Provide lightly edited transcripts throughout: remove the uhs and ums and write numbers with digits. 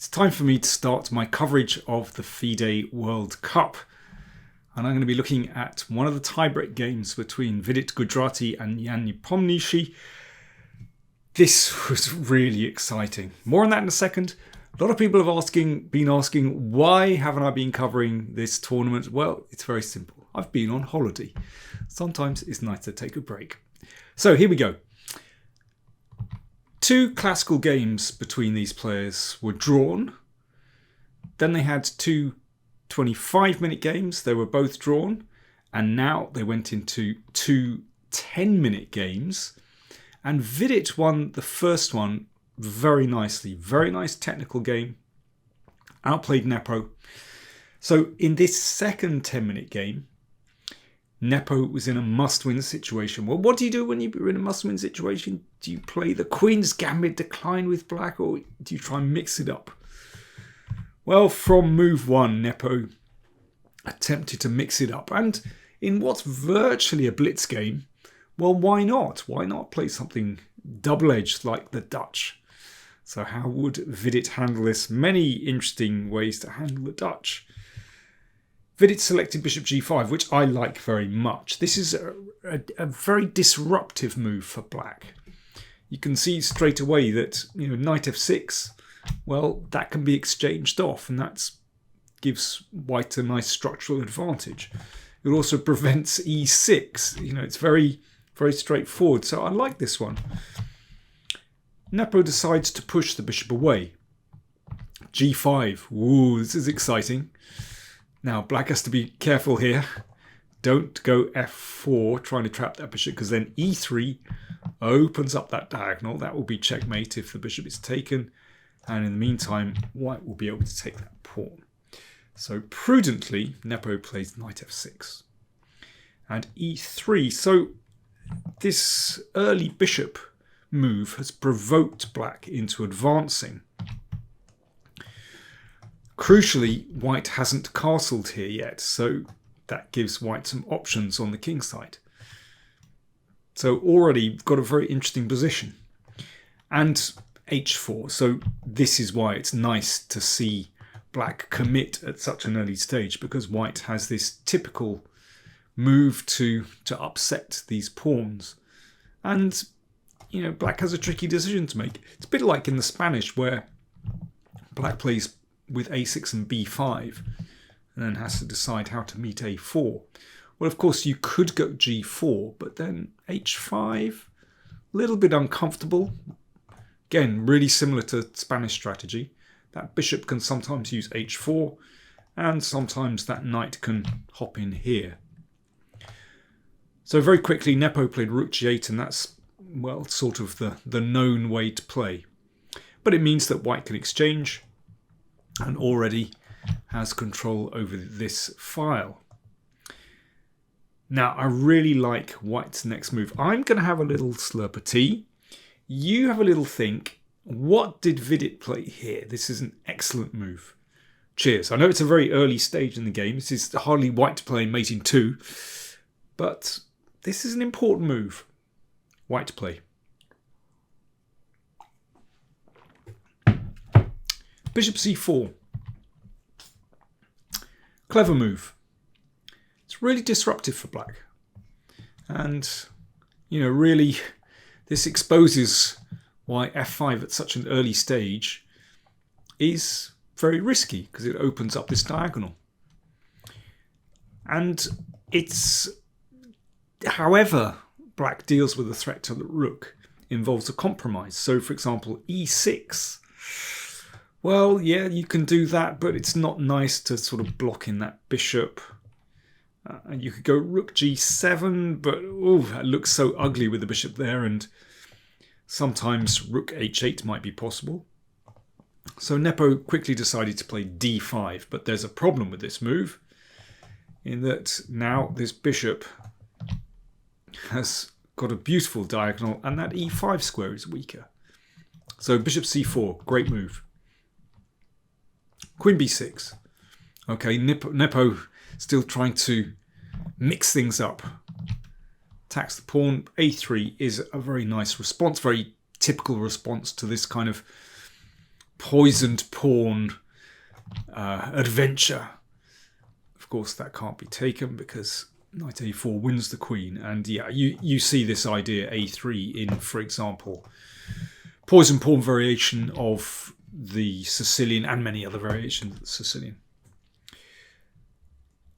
It's time for me to start my coverage of the FIDE World Cup. And I'm going to be looking at one of the tiebreak games between Vidit Gujrathi and Nepomniachtchi. This was really exciting. More on that in a second. A lot of people have been asking, why haven't I been covering this tournament? Well, it's very simple. I've been on holiday. Sometimes it's nice to take a break. So here we go. Two classical games between these players were drawn. Then they had two 25-minute games. They were both drawn. And now they went into two 10-minute games. And Vidit won the first one very nicely. Very nice technical game. Outplayed Nepo. So in this second 10-minute game, Nepo was in a must-win situation. Well, what do you do when you're in a must-win situation? Do you play the Queen's Gambit decline with black, or do you try and mix it up? Well, from move one, Nepo attempted to mix it up. And in what's virtually a blitz game, well, why not? Why not play something double-edged like the Dutch? So how would Vidit handle this? Many interesting ways to handle the Dutch. Vidit selected bishop g5, which I like very much. This is a very disruptive move for black. You can see straight away that, knight f6, well, that can be exchanged off, and that gives white a nice structural advantage. It also prevents e6. It's very, very straightforward. So I like this one. Nepo decides to push the bishop away. g5. Ooh, this is exciting. Now, black has to be careful here. Don't go f4, trying to trap that bishop, because then e3 opens up that diagonal. That will be checkmate if the bishop is taken. And in the meantime, white will be able to take that pawn. So prudently, Nepo plays knight f6. And e3. So this early bishop move has provoked black into advancing. Crucially, white hasn't castled here yet, so that gives white some options on the king side. So already got a very interesting position. And h4, so this is why it's nice to see black commit at such an early stage, because white has this typical move to upset these pawns. And, black has a tricky decision to make. It's a bit like in the Spanish, where black plays with a6 and b5 and then has to decide how to meet a4. Well, of course, you could go g4, but then h5, a little bit uncomfortable. Again, really similar to Spanish strategy. That bishop can sometimes use h4, and sometimes that knight can hop in here. So very quickly, Nepo played rook g8, and that's, well, sort of the known way to play. But it means that white can exchange and already has control over this file. Now, I really like white's next move. I'm going to have a little slurp of tea. You have a little think. What did Vidit play here? This is an excellent move. Cheers. I know it's a very early stage in the game. This is hardly white to play mate in 2. But this is an important move. White to play. Bishop c4. Clever move. It's really disruptive for black. And, really, this exposes why f5 at such an early stage is very risky, because it opens up this diagonal. And it's, however black deals with the threat to the rook, involves a compromise. So, for example, e6. Well, yeah, you can do that, but it's not nice to sort of block in that bishop. And you could go rook g7, but that looks so ugly with the bishop there, and sometimes rook h8 might be possible. So Nepo quickly decided to play d5, but there's a problem with this move, in that now this bishop has got a beautiful diagonal, and that e5 square is weaker. So bishop c4, great move. Queen b6. Okay, Nepo still trying to mix things up. Attacks the pawn. a3 is a very nice response, very typical response to this kind of poisoned pawn adventure. Of course, that can't be taken because knight a4 wins the queen. And yeah, you see this idea a3 in, for example, poison pawn variation of the Sicilian and many other variations of the Sicilian.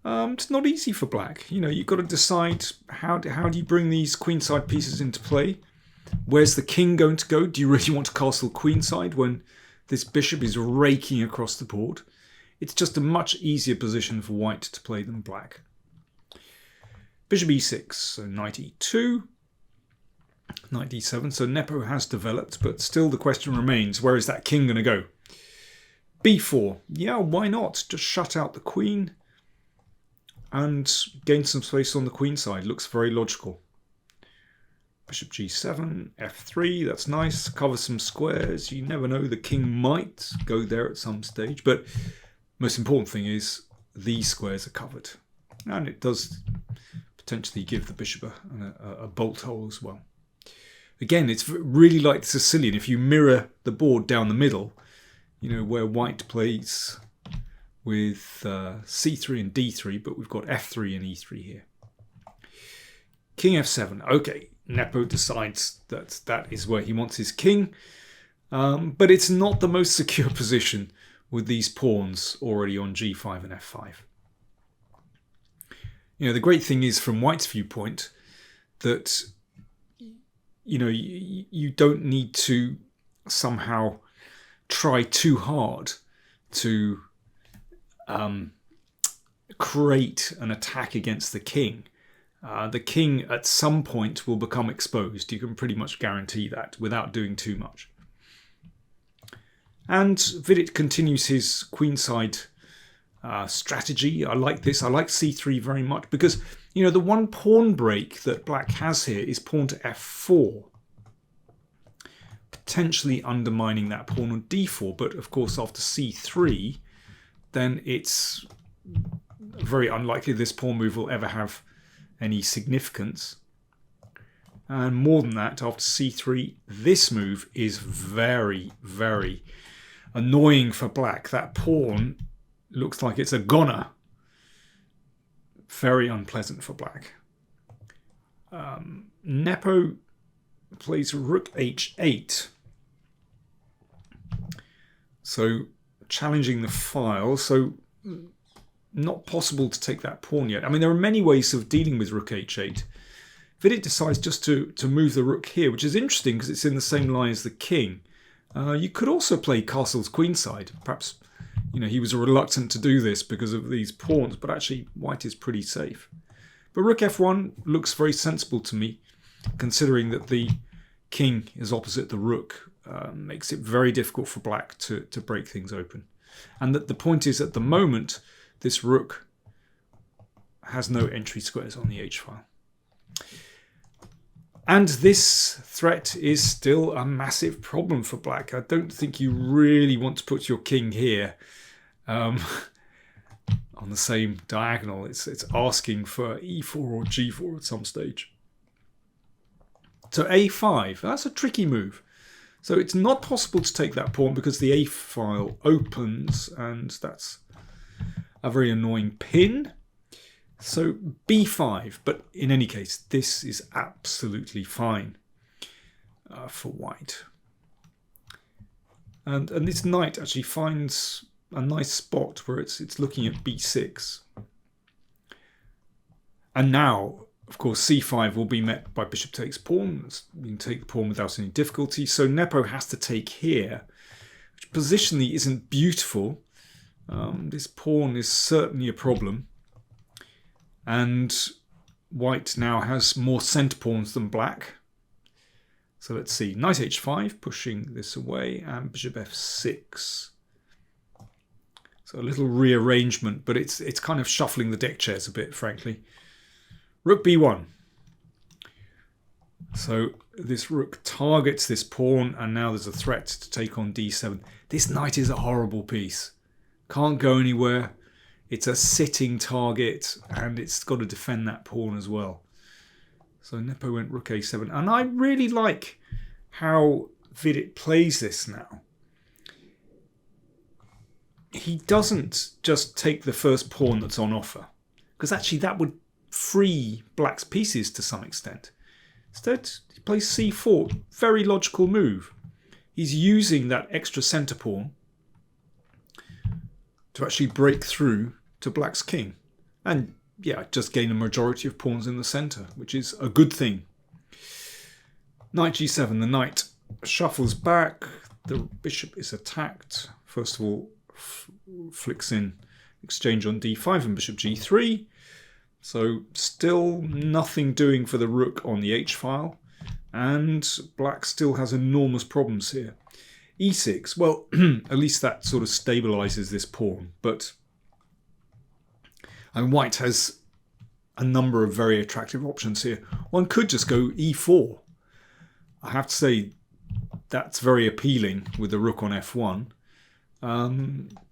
It's not easy for black. You know, you've got to decide how do you bring these queenside pieces into play. Where's the king going to go? Do you really want to castle queenside when this bishop is raking across the board? It's just a much easier position for white to play than black. Bishop e6, so knight e2, knight d7. So Nepo has developed, but still the question remains, where is that king going to go? b4, yeah, why not? Just shut out the queen and gain some space on the queen side. Looks very logical. Bishop g7, f3, that's nice. Cover some squares. You never know, the king might go there at some stage. But most important thing is these squares are covered. And it does potentially give the bishop a bolt hole as well. Again, it's really like the Sicilian. If you mirror the board down the middle, you know, where white plays with c3 and d3, but we've got f3 and e3 here. King f7. Okay, Nepo decides that that is where he wants his king, but it's not the most secure position with these pawns already on g5 and f5. You know, the great thing is from white's viewpoint that, you know, you don't need to somehow try too hard to create an attack against the king. The king at some point will become exposed. You can pretty much guarantee that without doing too much. And Vidit continues his queenside strategy. I like this. I like c3 very much because, you know, the one pawn break that black has here is pawn to f4. Potentially undermining that pawn on d4. But of course, after c3, then it's very unlikely this pawn move will ever have any significance. And more than that, after c3, this move is very, very annoying for black. That pawn looks like it's a goner. Very unpleasant for black. Nepo plays rook h8. So challenging the file. So not possible to take that pawn yet. I mean, there are many ways of dealing with rook h8. Vidit decides just to move the rook here, which is interesting because it's in the same line as the king. You could also play castles queenside. Perhaps, you know, he was reluctant to do this because of these pawns, but actually white is pretty safe. But rook f1 looks very sensible to me, considering that the king is opposite the rook. Makes it very difficult for black to break things open. And that the point is, at the moment, this rook has no entry squares on the h-file. And this threat is still a massive problem for black. I don't think you really want to put your king here on the same diagonal. It's asking for e4 or g4 at some stage. So a5, that's a tricky move. So it's not possible to take that pawn because the a-file opens, and that's a very annoying pin. So b5, but in any case, this is absolutely fine for white. And this knight actually finds a nice spot where it's looking at b6. And now, of course, c5 will be met by bishop takes pawn. You can take the pawn without any difficulty. So Nepo has to take here, which positionally isn't beautiful. This pawn is certainly a problem. And white now has more centre pawns than black. So let's see. Knight h5, pushing this away, and bishop f6. So a little rearrangement, but it's kind of shuffling the deck chairs a bit, frankly. Rook b1. So this rook targets this pawn, and now there's a threat to take on d7. This knight is a horrible piece. Can't go anywhere. It's a sitting target, and it's got to defend that pawn as well. So Nepo went rook a7. And I really like how Vidit plays this now. he doesn't just take the first pawn that's on offer, because actually that would free black's pieces to some extent. Instead, he plays c4. Very logical move. He's using that extra centre pawn to actually break through to black's king. And yeah, just gain a majority of pawns in the centre, which is a good thing. Knight g7. The knight shuffles back. The bishop is attacked. First of all, flicks in exchange on d5 and bishop g3. So still nothing doing for the rook on the h-file. And black still has enormous problems here. e6, well, at least that sort of stabilizes this pawn. But white has a number of very attractive options here. One could just go e4. I have to say that's very appealing with the rook on f1.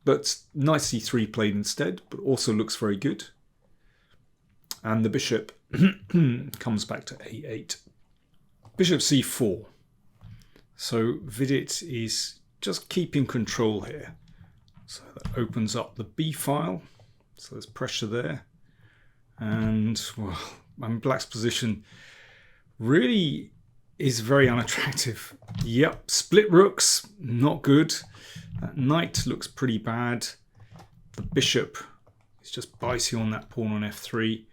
But knight c3 played instead, but also looks very good. And the bishop comes back to a8. Bishop c4. So Vidit is just keeping control here. So that opens up the b file. So there's pressure there. And well, black's position really is very unattractive. Yep, split rooks, not good. That knight looks pretty bad. The bishop is just biting on that pawn on f3.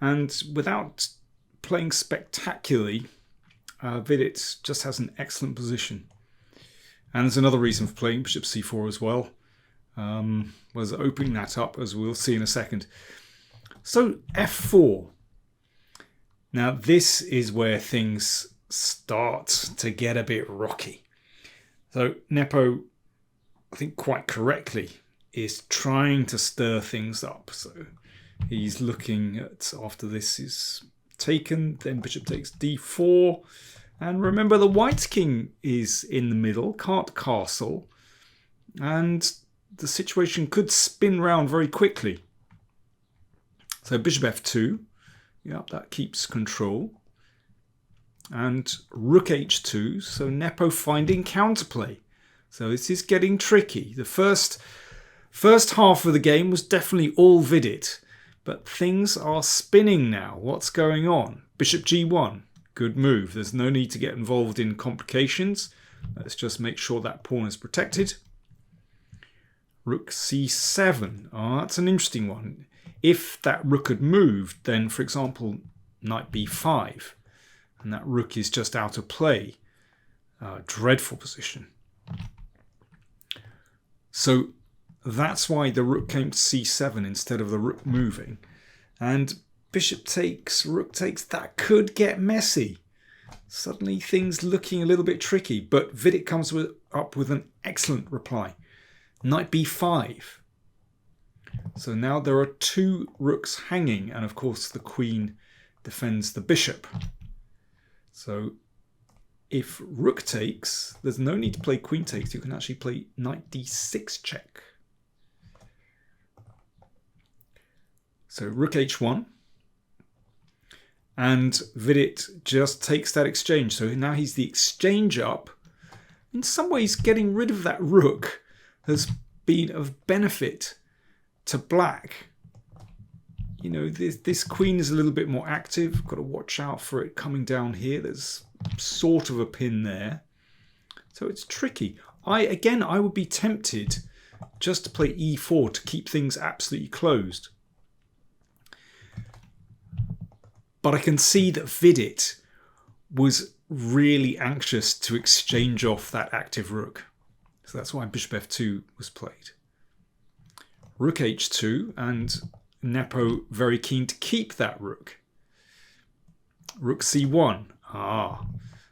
And without playing spectacularly, Vidit just has an excellent position. And there's another reason for playing bishop c4 as well. Was opening that up, as we'll see in a second. So f4. Now this is where things start to get a bit rocky. So Nepo, I think quite correctly, is trying to stir things up. So he's looking at, after this is taken, then bishop takes d4. And remember, the white king is in the middle, can't castle. And the situation could spin round very quickly. So bishop f2. Yep, that keeps control. And rook h2. So Nepo finding counterplay. So this is getting tricky. The first half of the game was definitely all Vidit. But things are spinning now. What's going on? Bishop g1. Good move. There's no need to get involved in complications. Let's just make sure that pawn is protected. Rook c7. Oh, that's an interesting one. If that rook had moved, then, for example, knight b5, and that rook is just out of play. Dreadful position. So that's why the rook came to c7 instead of the rook moving. And bishop takes, rook takes, that could get messy. Suddenly things looking a little bit tricky, but Vidit comes up with an excellent reply. Knight b5. So now there are two rooks hanging, and of course the queen defends the bishop. So if rook takes, there's no need to play queen takes. You can actually play knight d6 check. So rook h1. And Vidit just takes that exchange. So now he's the exchange up. In some ways, getting rid of that rook has been of benefit to black. You know, this queen is a little bit more active. Got to watch out for it coming down here. There's sort of a pin there. So it's tricky. I would be tempted just to play e4 to keep things absolutely closed. But I can see that Vidit was really anxious to exchange off that active rook. So that's why bishop f2 was played. Rook h2, and Nepo very keen to keep that rook. Rook c1.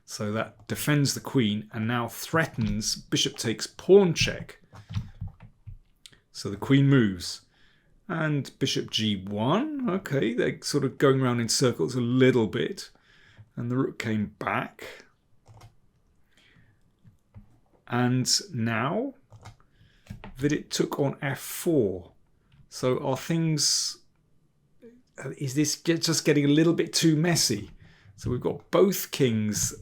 So that defends the queen and now threatens bishop takes pawn check. So the queen moves. And bishop g1. Okay, they're sort of going around in circles a little bit. And the rook came back. And now Vidit took on f4. So are things... is this just getting a little bit too messy? So we've got both kings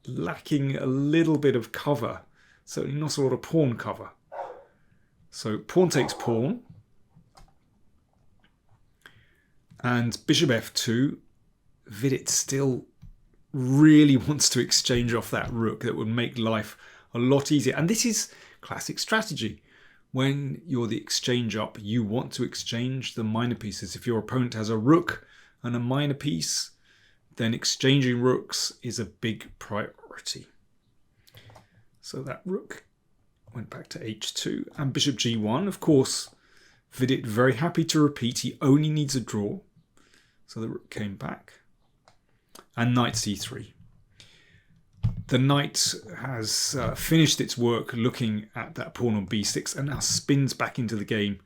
lacking a little bit of cover. Certainly not a lot of pawn cover. So pawn takes pawn. And bishop f2. Vidit still really wants to exchange off that rook. That would make life a lot easier. And this is classic strategy. When you're the exchange up, you want to exchange the minor pieces. If your opponent has a rook and a minor piece, then exchanging rooks is a big priority. So that rook went back to h2 and bishop g1. Of course, Vidit very happy to repeat. He only needs a draw. So the rook came back. And knight c3. The knight has finished its work looking at that pawn on b6 and now spins back into the game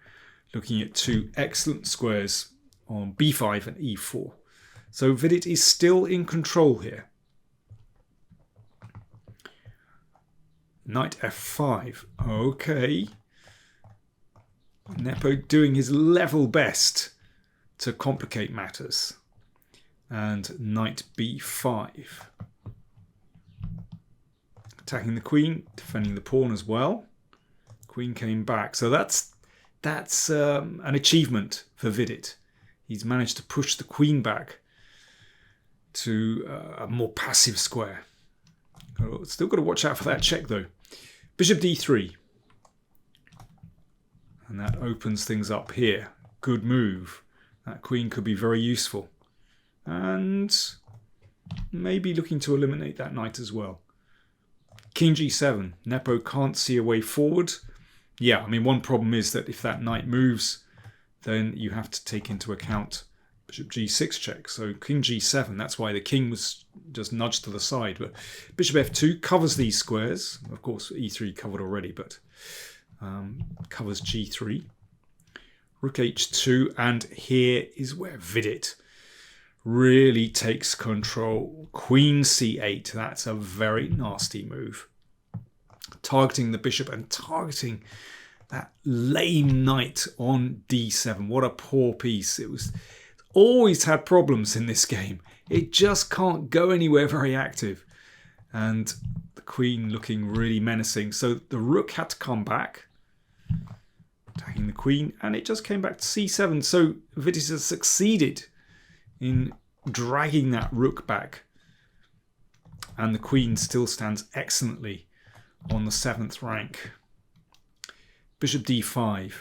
looking at two excellent squares on b5 and e4. So Vidit is still in control here. Knight f5. Okay. Nepo doing his level best to complicate matters. And knight b5. Attacking the queen, defending the pawn as well. Queen came back. So that's an achievement for Vidit. He's managed to push the queen back to a more passive square. Still got to watch out for that check though. Bishop d3. And that opens things up here. Good move. That queen could be very useful. And maybe looking to eliminate that knight as well. King g7. Nepo can't see a way forward. Yeah, I mean, one problem is that if that knight moves, then you have to take into account bishop g6 check. So king g7, that's why the king was just nudged to the side. But bishop f2 covers these squares. Of course, e3 covered already, but covers g3. Rook h2, and here is where Vidit really takes control. Queen c8, that's a very nasty move. Targeting the bishop and targeting that lame knight on d7. What a poor piece. It's always had problems in this game. It just can't go anywhere very active. And the queen looking really menacing. So the rook had to come back. Attacking the queen, and it just came back to c7. So Vidit has succeeded in dragging that rook back, and the queen still stands excellently on the 7th rank. Bishop d5.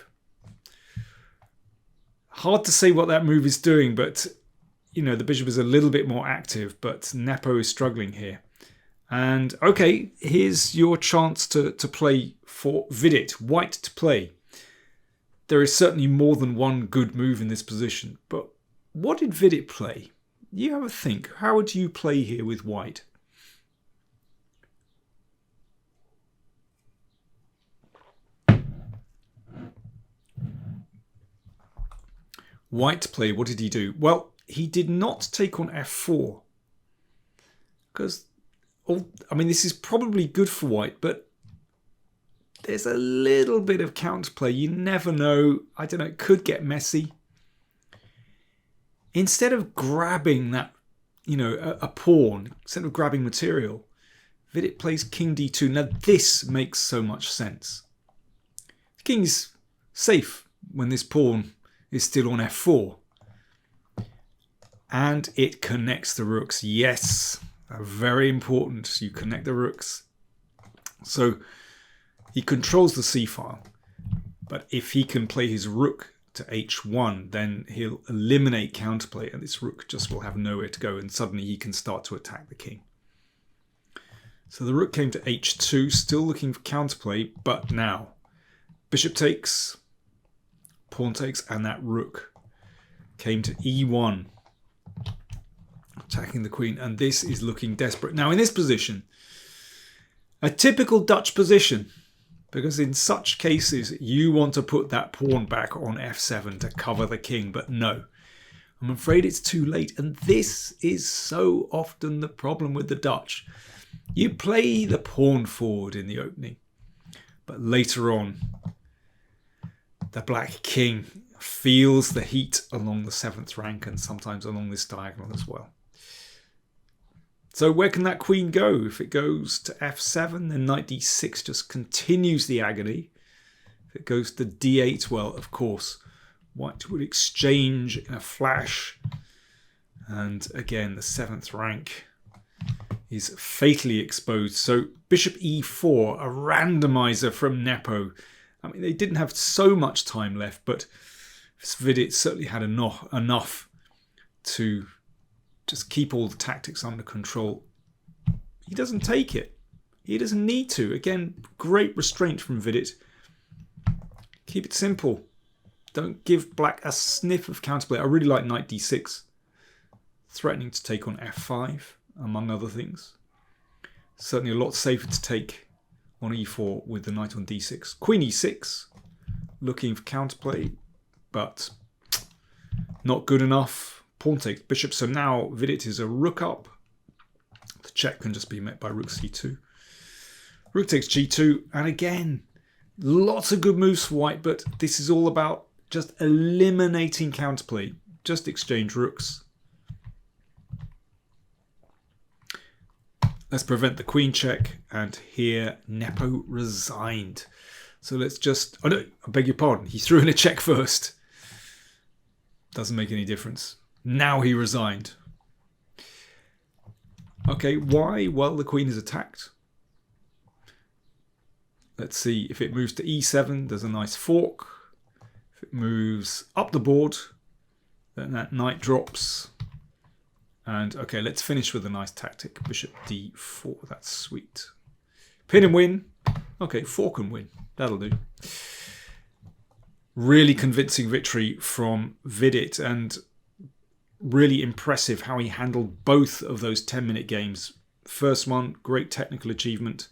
Hard to say what that move is doing, but you know, the bishop is a little bit more active, but Nepo is struggling here. And okay, here's your chance to play for Vidit. White to play. There is certainly more than one good move in this position, but what did Vidit play? You have a think. How would you play here with white? White to play, what did he do? Well, he did not take on f4. Because, I mean, this is probably good for white, but there's a little bit of counterplay. You never know. I don't know. It could get messy. Instead of grabbing that, you know, a pawn, instead of grabbing material, Vidit plays king d2. Now, this makes so much sense. The king's safe when this pawn is still on f4. And it connects the rooks. Yes, very important. You connect the rooks. So he controls the c-file, but if he can play his rook to h1, then he'll eliminate counterplay, and this rook just will have nowhere to go, and suddenly he can start to attack the king. So the rook came to h2, still looking for counterplay, but now bishop takes, pawn takes, and that rook came to e1, attacking the queen, and this is looking desperate. Now in this position, a typical Dutch position, because in such cases, you want to put that pawn back on f7 to cover the king. But no, I'm afraid it's too late. And this is so often the problem with the Dutch. You play the pawn forward in the opening, but later on, the black king feels the heat along the 7th rank and sometimes along this diagonal as well. So where can that queen go? If it goes to f7, then knight d6 just continues the agony. If it goes to d8, well, of course, white would exchange in a flash. And again, the 7th rank is fatally exposed. So bishop e4, a randomizer from Nepo. I mean, they didn't have so much time left, but Vidit certainly had enough to just keep all the tactics under control. He doesn't take it. He doesn't need to. Again, great restraint from Vidit. Keep it simple. Don't give black a sniff of counterplay. I really like knight d6. Threatening to take on f5, among other things. Certainly a lot safer to take on e4 with the knight on d6. Queen e6, looking for counterplay, but not good enough. Pawn takes bishop, so now Vidit is a rook up. The check can just be met by rook c2. Rook takes g2, and again, lots of good moves for white, but this is all about just eliminating counterplay. Just exchange rooks. Let's prevent the queen check, and here Nepo resigned. So let's just... Oh no, I beg your pardon. He threw in a check first. Doesn't make any difference. Now he resigned. Okay, why? Well, the queen is attacked. Let's see, if it moves to e7, there's a nice fork. If it moves up the board, then that knight drops. And okay, let's finish with a nice tactic. Bishop d4, that's sweet. Pin and win. Okay, fork and win. That'll do. Really convincing victory from Vidit, and really impressive how he handled both of those 10-minute games. First one, great technical achievement.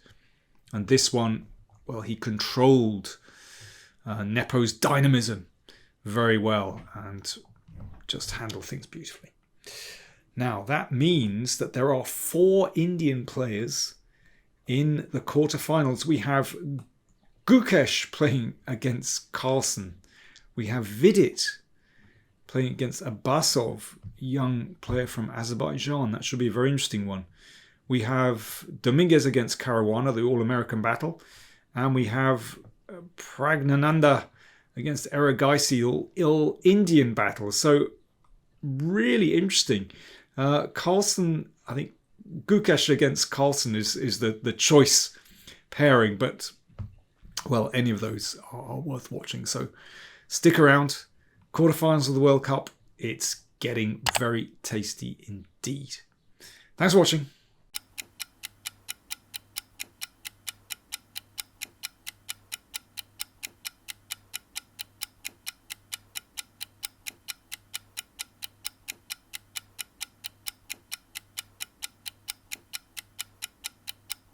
And this one, well, he controlled Nepo's dynamism very well and just handled things beautifully. Now, that means that there are 4 Indian players in the quarterfinals. We have Gukesh playing against Carlsen. We have Vidit playing against Abbasov, young player from Azerbaijan. That should be a very interesting one. We have Dominguez against Caruana, the All-American battle. And we have Pragnananda against Eragaisi, all Indian battle. So, really interesting. Carlsen, I think Gukesh against Carlsen is the choice pairing, but well, any of those are worth watching. So stick around. Quarterfinals of the World Cup. It's getting very tasty indeed. Thanks for watching.